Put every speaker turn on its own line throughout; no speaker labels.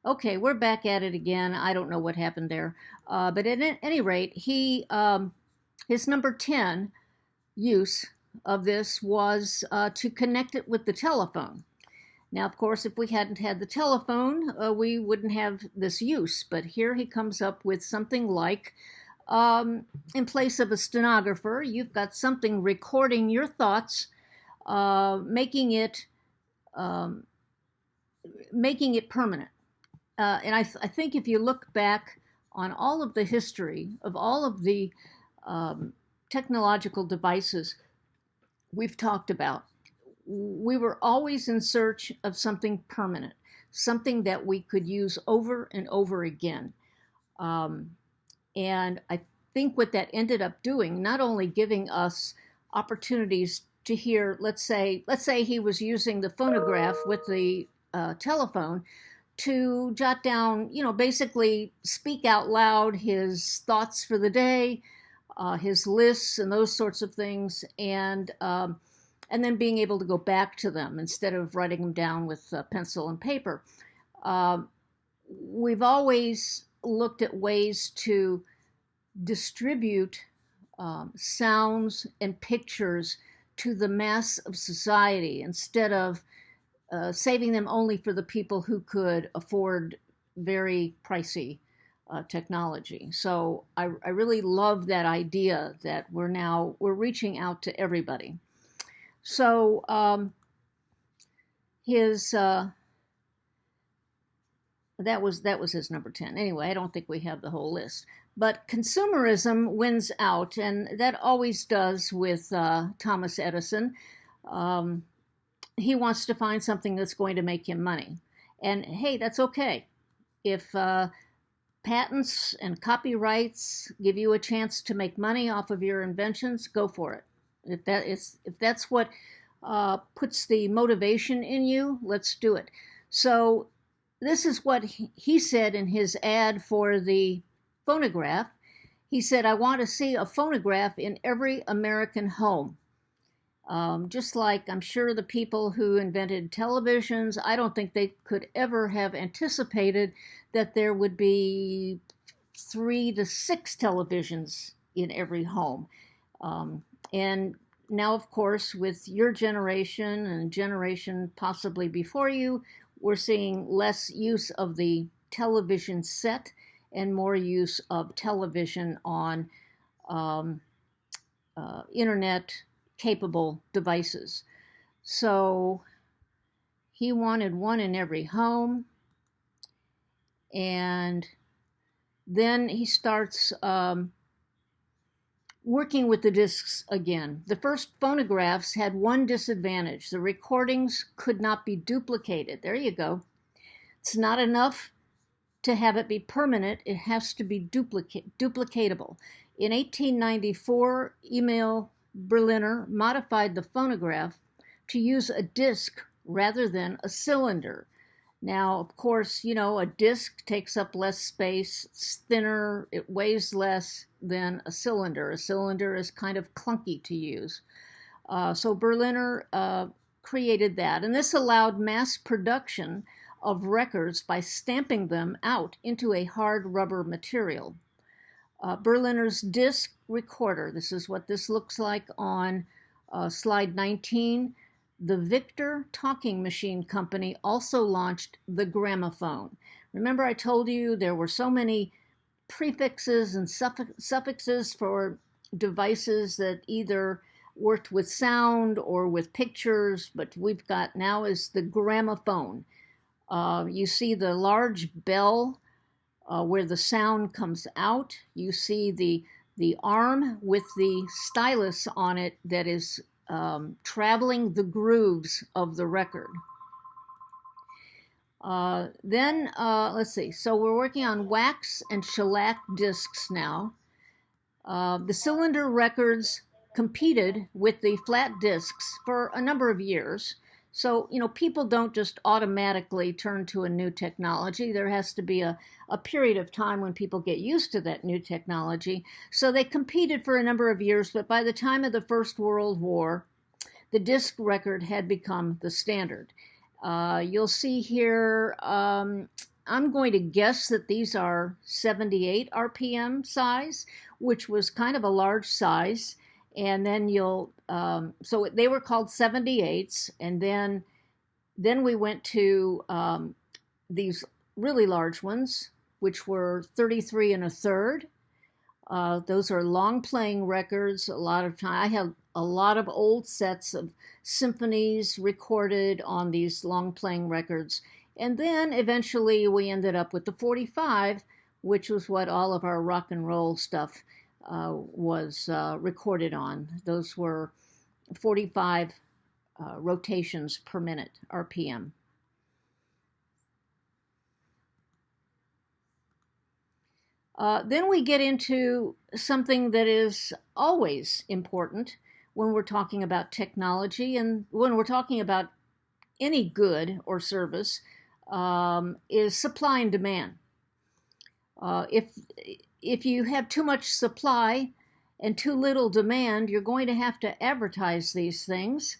Okay, we're back at it again. I don't know what happened there. But at any rate, his number 10 use of this was to connect it with the telephone. Now, of course, if we hadn't had the telephone, we wouldn't have this use. But here he comes up with something like, in place of a stenographer, you've got something recording your thoughts, making um, it permanent. And I think if you look back on all of the history of all of the um, technological devices we've talked about, we were always in search of something permanent, something that we could use over and over again. Um, and I think what that ended up doing, not only giving us opportunities to hear, let's say he was using the phonograph with the telephone to jot down, basically speak out loud his thoughts for the day, his lists, and those sorts of things, and then being able to go back to them instead of writing them down with pencil and paper. Uh, we've always looked at ways to distribute sounds and pictures to the mass of society instead of saving them only for the people who could afford very pricey technology. So I really love that idea that we're reaching out to everybody. So his that was his number 10. Anyway, I don't think we have the whole list. But consumerism wins out, and that always does with Thomas Edison. Um, he wants to find something that's going to make him money. And hey, that's okay. If patents and copyrights give you a chance to make money off of your inventions, go for it. If that's what puts the motivation in you, let's do it. So this is what he said in his ad for the phonograph. He said, "I want to see a phonograph in every American home." Just like I'm sure the people who invented televisions, I don't think they could ever have anticipated that there would be 3 to 6 televisions in every home. And now, of course, with your generation and generation possibly before you, we're seeing less use of the television set and more use of television on um, internet capable devices. So he wanted one in every home. And then he starts working with the discs again. The first phonographs had one disadvantage: the recordings could not be duplicated. There you go. It's not enough to have it be permanent, it has to be duplicatable. In 1894, Emil Berliner modified the phonograph to use a disc rather than a cylinder. Now, of course, a disc takes up less space, it's thinner, it weighs less than a cylinder. A cylinder is kind of clunky to use. So Berliner created that, and this allowed mass production of records by stamping them out into a hard rubber material. Berliner's disc recorder, this is what this looks like on slide 19. The Victor Talking Machine Company also launched the gramophone. Remember, I told you there were so many prefixes and suffixes for devices that either worked with sound or with pictures, but we've got now is the gramophone. You see the large bell where the sound comes out. You see the arm with the stylus on it that is traveling the grooves of the record. Then let's see. So we're working on wax and shellac discs now. The cylinder records competed with the flat discs for a number of years. So, people don't just automatically turn to a new technology. There has to be a period of time when people get used to that new technology. So they competed for a number of years, but by the time of the First World War, the disc record had become the standard. You'll see here, I'm going to guess that these are 78 RPM size, which was kind of a large size. And then so they were called 78s. And then we went to these really large ones, which were 33 and a third. Those are long playing records. A lot of time, I have a lot of old sets of symphonies recorded on these long playing records. And then eventually we ended up with the 45, which was what all of our rock and roll stuff was recorded on. Those were 45 rotations per minute, RPM. Then we get into something that is always important when we're talking about technology and when we're talking about any good or service, is supply and demand. If you have too much supply and too little demand, you're going to have to advertise these things.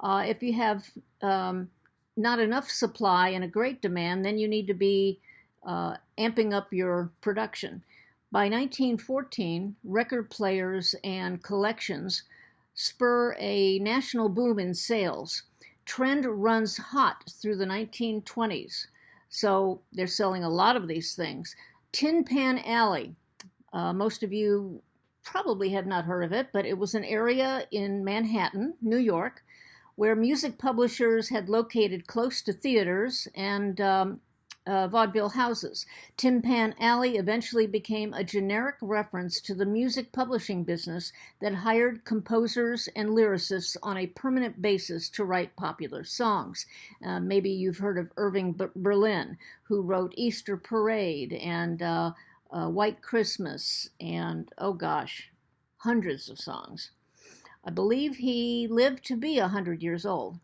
If you have not enough supply and a great demand, then you need to be amping up your production. By 1914, record players and collections spur a national boom in sales. Trend runs hot through the 1920s, so they're selling a lot of these things. Tin Pan Alley, most of you probably have not heard of it, but it was an area in Manhattan, New York, where music publishers had located close to theaters and vaudeville houses. Tin Pan Alley eventually became a generic reference to the music publishing business that hired composers and lyricists on a permanent basis to write popular songs. Maybe you've heard of Irving Berlin, who wrote Easter Parade and White Christmas and, oh gosh, hundreds of songs. I believe he lived to be 100 years old.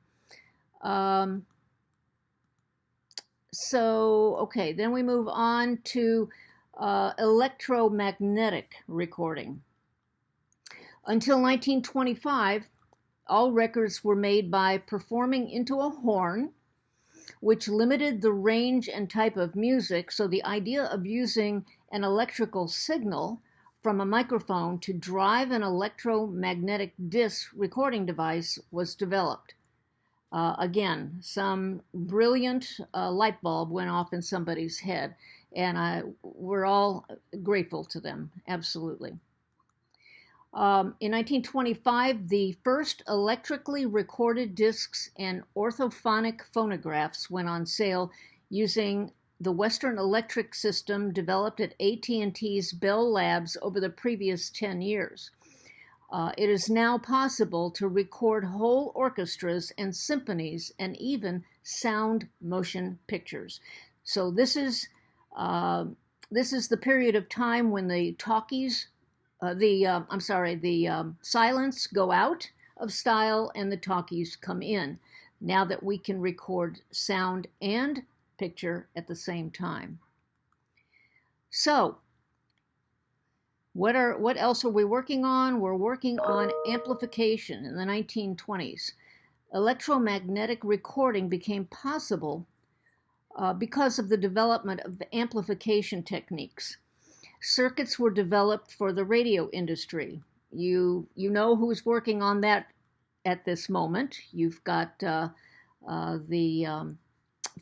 Okay, then we move on to electromagnetic recording. Until 1925, all records were made by performing into a horn, which limited the range and type of music, so the idea of using an electrical signal from a microphone to drive an electromagnetic disc recording device was developed. Again, some brilliant light bulb went off in somebody's head, and we're all grateful to them, absolutely. In 1925, the first electrically recorded discs and orthophonic phonographs went on sale using the Western Electric system developed at AT&T's Bell Labs over the previous 10 years. It is now possible to record whole orchestras and symphonies and even sound motion pictures. So this is the period of time when the talkies, the silents go out of style and the talkies come in. Now that we can record sound and picture at the same time. So, what else are we working on? We're working on amplification in the 1920s. Electromagnetic recording became possible because of the development of the amplification techniques. Circuits were developed for the radio industry. You know who's working on that at this moment. You've got the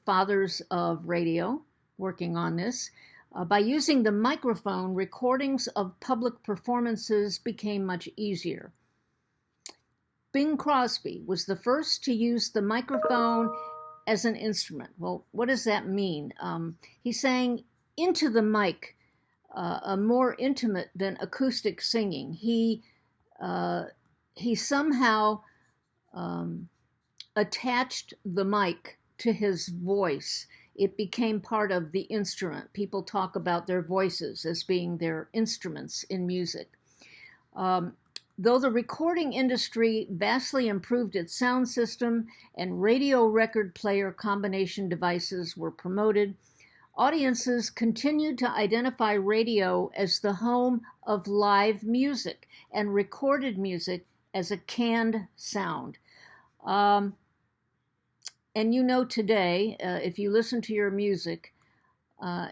fathers of radio working on this. By using the microphone, recordings of public performances became much easier. Bing Crosby was the first to use the microphone as an instrument. Well, what does that mean? He sang into the mic, more intimate than acoustic singing. He somehow attached the mic to his voice. It became part of the instrument. People talk about their voices as being their instruments in music. Though the recording industry vastly improved its sound system and radio record player combination devices were promoted, audiences continued to identify radio as the home of live music and recorded music as a canned sound. And you know today, if you listen to your music, Uh,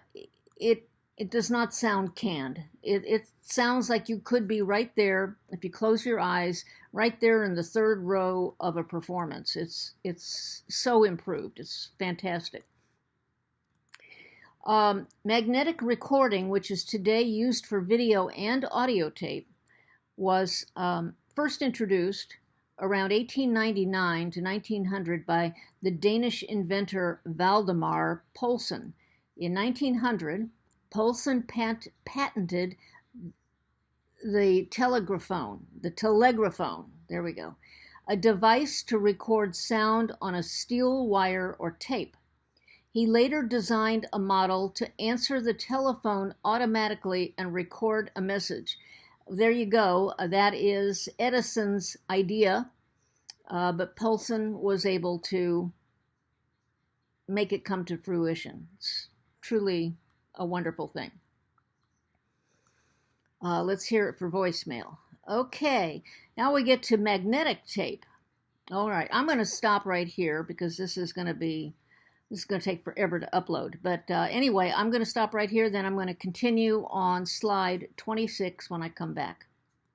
it it does not sound canned. It sounds like you could be right there if you close your eyes, right there in the third row of a performance. It's so improved. It's fantastic. Magnetic recording, which is today used for video and audio tape, was first introduced around 1899 to 1900 by the Danish inventor Valdemar Poulsen. In 1900, Poulsen patented the telegraphone, there we go, a device to record sound on a steel wire or tape. He later designed a model to answer the telephone automatically and record a message. There you go. That is Edison's idea, but Poulsen was able to make it come to fruition. It's truly a wonderful thing. Let's hear it for voicemail. Okay, now we get to magnetic tape. All right, I'm going to stop right here because this is going to take forever to upload. But anyway, I'm going to stop right here. Then I'm going to continue on slide 26 when I come back.